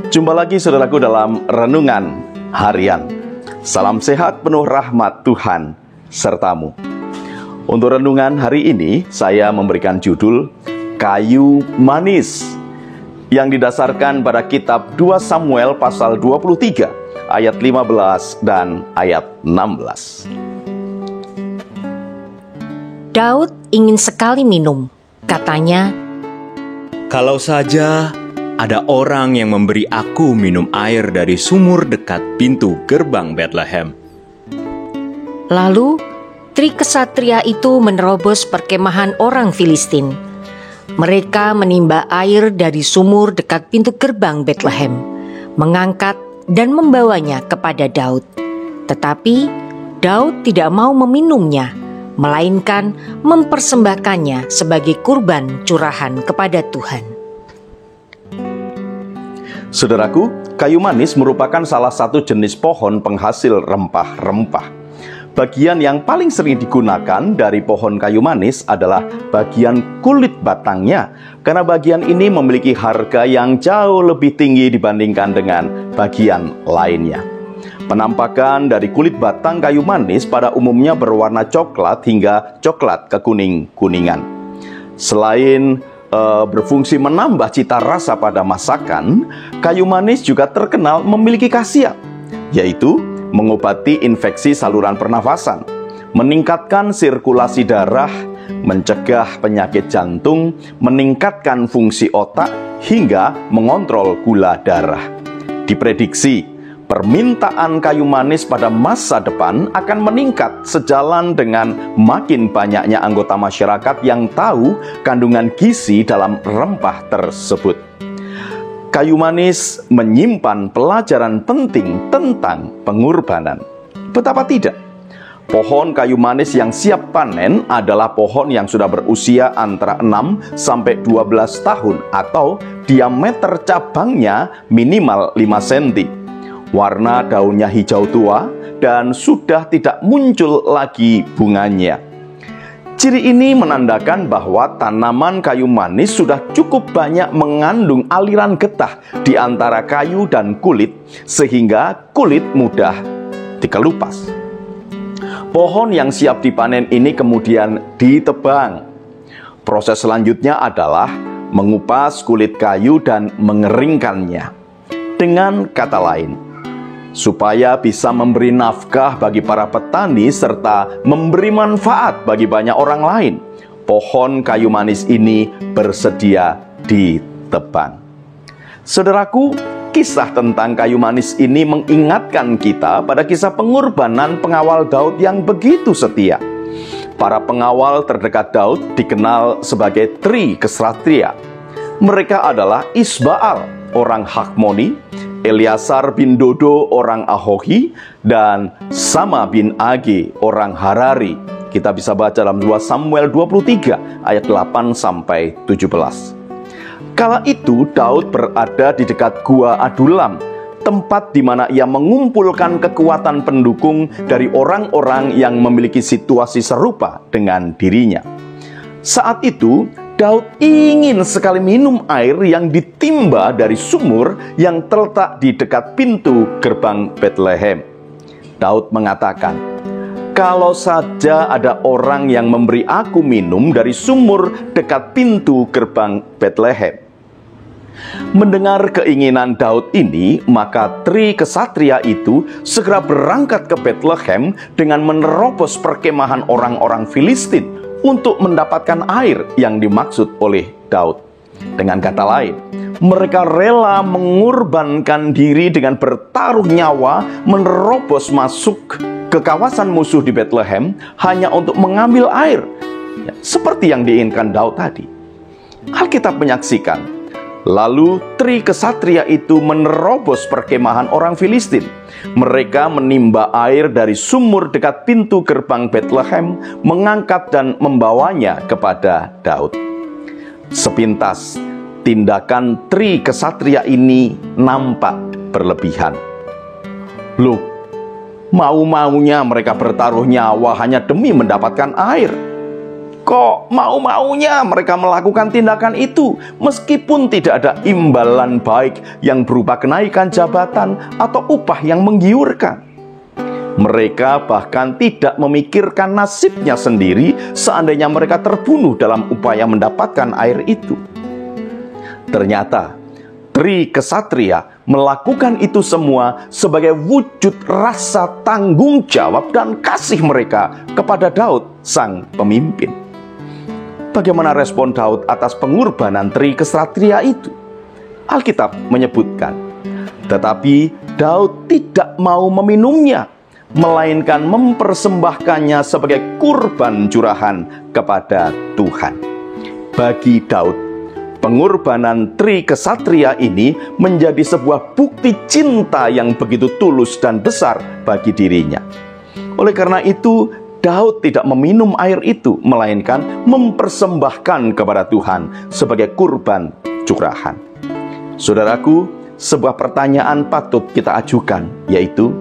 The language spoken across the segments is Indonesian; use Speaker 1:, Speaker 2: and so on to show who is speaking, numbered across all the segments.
Speaker 1: Jumpa lagi saudaraku dalam Renungan Harian. Salam sehat penuh rahmat Tuhan sertamu. Untuk renungan hari ini saya memberikan judul Kayu Manis, yang didasarkan pada kitab 2 Samuel pasal 23 ayat 15 dan ayat 16.
Speaker 2: Daud ingin sekali minum. Katanya,
Speaker 3: "Kalau saja ada orang yang memberi aku minum air dari sumur dekat pintu gerbang Bethlehem."
Speaker 2: Lalu Tri kesatria itu menerobos perkemahan orang Filistin. Mereka menimba air dari sumur dekat pintu gerbang Bethlehem, mengangkat dan membawanya kepada Daud. Tetapi Daud tidak mau meminumnya, melainkan mempersembahkannya sebagai kurban curahan kepada Tuhan.
Speaker 1: Saudaraku, kayu manis merupakan salah satu jenis pohon penghasil rempah-rempah. Bagian yang paling sering digunakan dari pohon kayu manis adalah bagian kulit batangnya, karena bagian ini memiliki harga yang jauh lebih tinggi dibandingkan dengan bagian lainnya. Penampakan dari kulit batang kayu manis pada umumnya berwarna coklat hingga coklat kekuning-kuningan. Selain berfungsi menambah cita rasa pada masakan, kayu manis juga terkenal memiliki khasiat, yaitu mengobati infeksi saluran pernafasan, meningkatkan sirkulasi darah, mencegah penyakit jantung, meningkatkan fungsi otak, hingga mengontrol gula darah. Diprediksi permintaan kayu manis pada masa depan akan meningkat sejalan dengan makin banyaknya anggota masyarakat yang tahu kandungan gizi dalam rempah tersebut. Kayu manis menyimpan pelajaran penting tentang pengorbanan. Betapa tidak? Pohon kayu manis yang siap panen adalah pohon yang sudah berusia antara 6 sampai 12 tahun atau diameter cabangnya minimal 5 cm. Warna daunnya hijau tua dan sudah tidak muncul lagi bunganya. Ciri ini menandakan bahwa tanaman kayu manis sudah cukup banyak mengandung aliran getah di antara kayu dan kulit, sehingga kulit mudah dikelupas. Pohon yang siap dipanen ini kemudian ditebang. Proses selanjutnya adalah mengupas kulit kayu dan mengeringkannya. Dengan kata lain, supaya bisa memberi nafkah bagi para petani serta memberi manfaat bagi banyak orang lain, pohon kayu manis ini bersedia ditebang. Saudaraku, kisah tentang kayu manis ini mengingatkan kita pada kisah pengorbanan pengawal Daud yang begitu setia. Para pengawal terdekat Daud dikenal sebagai Tri kesatria. Mereka adalah Isbaal, orang Hakmoni, Eliasar bin Dodo, orang Ahohi, dan Sama bin Age, orang Harari. Kita bisa baca dalam 2 Samuel 23 ayat 8 sampai 17. Kala itu Daud berada di dekat Gua Adulam, tempat di mana ia mengumpulkan kekuatan pendukung dari orang-orang yang memiliki situasi serupa dengan dirinya. Saat itu Daud ingin sekali minum air yang ditimba dari sumur yang terletak di dekat pintu gerbang Bethlehem. Daud mengatakan, "Kalau saja ada orang yang memberi aku minum dari sumur dekat pintu gerbang Bethlehem." Mendengar keinginan Daud ini, maka Tri kesatria itu segera berangkat ke Bethlehem dengan menerobos perkemahan orang-orang Filistin untuk mendapatkan air yang dimaksud oleh Daud. Dengan kata lain, mereka rela mengorbankan diri dengan bertaruh nyawa menerobos masuk ke kawasan musuh di Bethlehem hanya untuk mengambil air, seperti yang diinginkan Daud tadi. Alkitab menyaksikan, lalu Tri kesatria itu menerobos perkemahan orang Filistin. Mereka menimba air dari sumur dekat pintu gerbang Bethlehem, mengangkat dan membawanya kepada Daud. Sepintas, tindakan Tri kesatria ini nampak berlebihan. Loh, mau-maunya mereka bertaruh nyawa hanya demi mendapatkan air. Kok mau-maunya mereka melakukan tindakan itu meskipun tidak ada imbalan baik yang berupa kenaikan jabatan atau upah yang menggiurkan. Mereka bahkan tidak memikirkan nasibnya sendiri seandainya mereka terbunuh dalam upaya mendapatkan air itu. Ternyata Tri Kesatria melakukan itu semua sebagai wujud rasa tanggung jawab dan kasih mereka kepada Daud, sang pemimpin. Bagaimana respon Daud atas pengorbanan Tri Kesatria itu? Alkitab menyebutkan, tetapi Daud tidak mau meminumnya, melainkan mempersembahkannya sebagai kurban curahan kepada Tuhan. Bagi Daud, pengorbanan Tri Kesatria ini menjadi sebuah bukti cinta yang begitu tulus dan besar bagi dirinya. Oleh karena itu, Daud tidak meminum air itu, melainkan mempersembahkan kepada Tuhan sebagai kurban curahan. Saudaraku, sebuah pertanyaan patut kita ajukan, yaitu,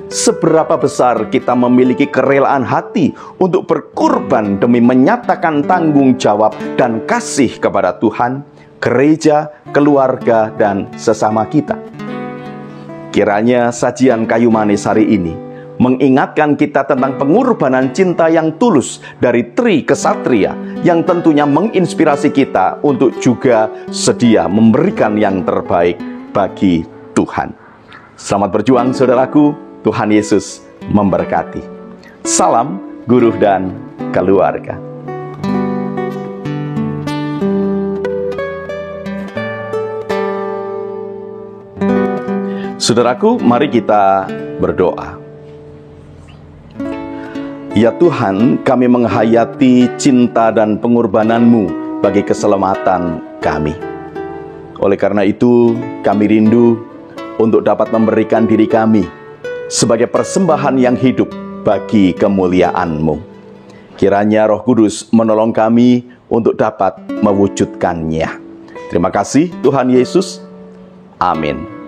Speaker 1: seberapa besar kita memiliki kerelaan hati untuk berkorban demi menyatakan tanggung jawab dan kasih kepada Tuhan, gereja, keluarga, dan sesama kita. Kiranya sajian kayu manis hari ini mengingatkan kita tentang pengorbanan cinta yang tulus dari Tri Kesatria, yang tentunya menginspirasi kita untuk juga sedia memberikan yang terbaik bagi Tuhan. Selamat berjuang saudaraku, Tuhan Yesus memberkati. Salam guru dan keluarga. Saudaraku, mari kita berdoa. Ya Tuhan, kami menghayati cinta dan pengorbanan-Mu bagi keselamatan kami. Oleh karena itu, kami rindu untuk dapat memberikan diri kami sebagai persembahan yang hidup bagi kemuliaan-Mu. Kiranya Roh Kudus menolong kami untuk dapat mewujudkannya. Terima kasih Tuhan Yesus. Amin.